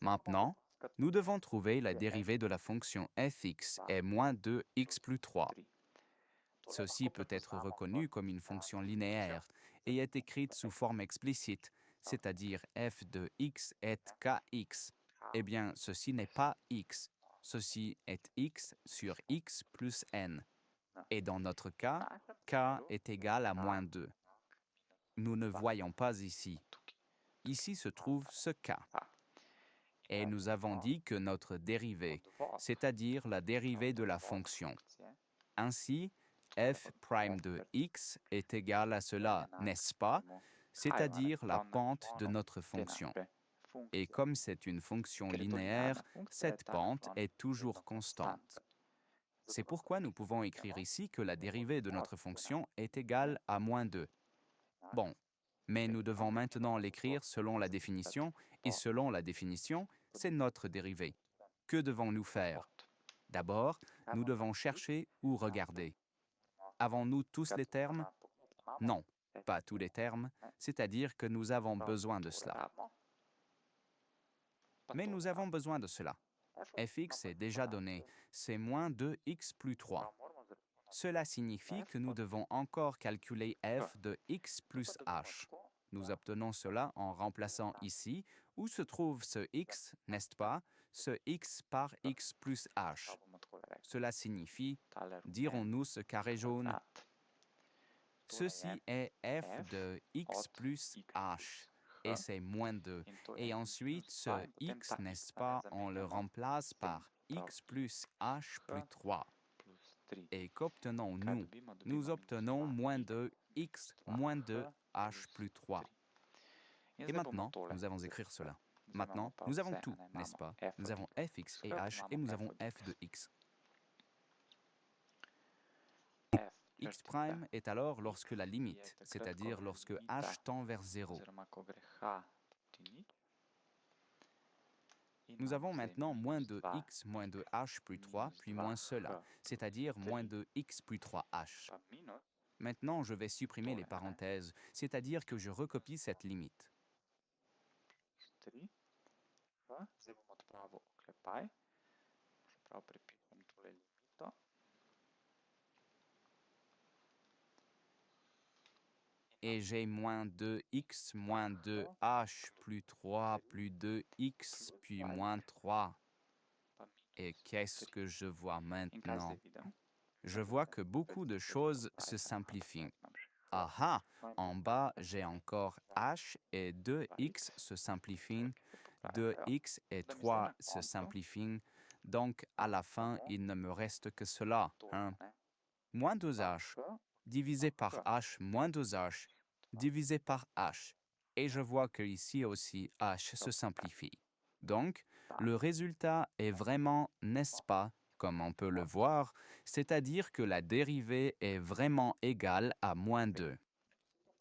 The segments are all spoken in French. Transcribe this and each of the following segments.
Maintenant, nous devons trouver la dérivée de la fonction fx est moins 2x plus 3. Ceci peut être reconnu comme une fonction linéaire et est écrite sous forme explicite, c'est-à-dire f de x est kx. Eh bien, ceci n'est pas x. Ceci est x sur x plus n. Et dans notre cas, k est égal à moins 2. Nous ne voyons pas ici. Ici se trouve ce k. Et nous avons dit que notre dérivée, c'est-à-dire la dérivée de la fonction. Ainsi, f' de x est égal à cela, n'est-ce pas? C'est-à-dire la pente de notre fonction. Et comme c'est une fonction linéaire, cette pente est toujours constante. C'est pourquoi nous pouvons écrire ici que la dérivée de notre fonction est égale à moins 2. Bon, mais nous devons maintenant l'écrire selon la définition, et selon la définition, c'est notre dérivée. Que devons-nous faire? D'abord, nous devons chercher ou regarder. Avons-nous tous les termes? Non, pas tous les termes, c'est-à-dire que nous avons besoin de cela. Mais nous avons besoin de cela. fx est déjà donné, c'est moins 2x plus 3. Cela signifie que nous devons encore calculer f de x plus h. Nous obtenons cela en remplaçant ici, où se trouve ce x, n'est-ce pas, ce x par x plus h. Cela signifie, dirons-nous ce carré jaune? Ceci est f de x plus h, et c'est moins 2. Et ensuite, ce x, n'est-ce pas, on le remplace par x plus h plus 3. Et qu'obtenons-nous? Nous obtenons moins 2x moins 2h plus 3. Et maintenant, nous allons écrire cela. Maintenant, nous avons tout, n'est-ce pas? Nous avons fx et h, et nous avons f de x. x' est alors lorsque la limite, c'est-à-dire lorsque h tend vers 0. Nous avons maintenant moins de x moins de h plus 3, puis moins cela, c'est-à-dire moins de x plus 3h. Maintenant, je vais supprimer les parenthèses, c'est-à-dire que je recopie cette limite. Et j'ai moins 2x moins 2h plus 3 plus 2x puis moins 3. Et qu'est-ce que je vois maintenant? Je vois que beaucoup de choses se simplifient. Ah ah, en bas, j'ai encore h et 2x se simplifient, 2x et 3 se simplifient, donc à la fin, il ne me reste que cela. Moins 2h divisé par h moins 2h divisé par h. Et je vois que ici aussi, h se simplifie. Donc, le résultat est vraiment, n'est-ce pas, comme on peut le voir, c'est-à-dire que la dérivée est vraiment égale à moins 2.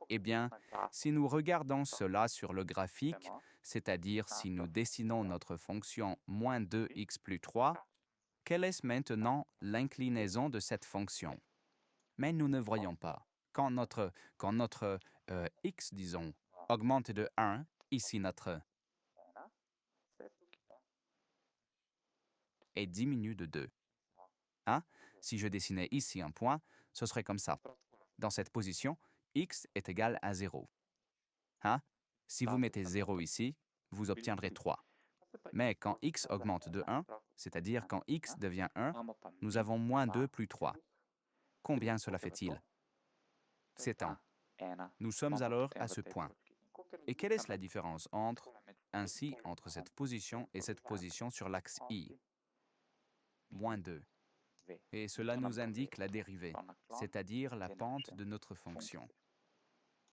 Eh bien, si nous regardons cela sur le graphique, c'est-à-dire si nous dessinons notre fonction moins 2x plus 3, quelle est maintenant l'inclinaison de cette fonction? Mais nous ne voyons pas. Quand notre x, disons, augmente de 1, ici notre et diminue de 2. Si je dessinais ici un point, ce serait comme ça. Dans cette position, x est égal à 0. Si vous mettez 0 ici, vous obtiendrez 3. Mais quand x augmente de 1, c'est-à-dire quand x devient 1, nous avons moins 2 plus 3. Combien cela fait-il? C'est 1. Nous sommes alors à ce point. Et quelle est la différence entre cette position et cette position sur l'axe y? Moins 2. Et cela nous indique la dérivée, c'est-à-dire la pente de notre fonction.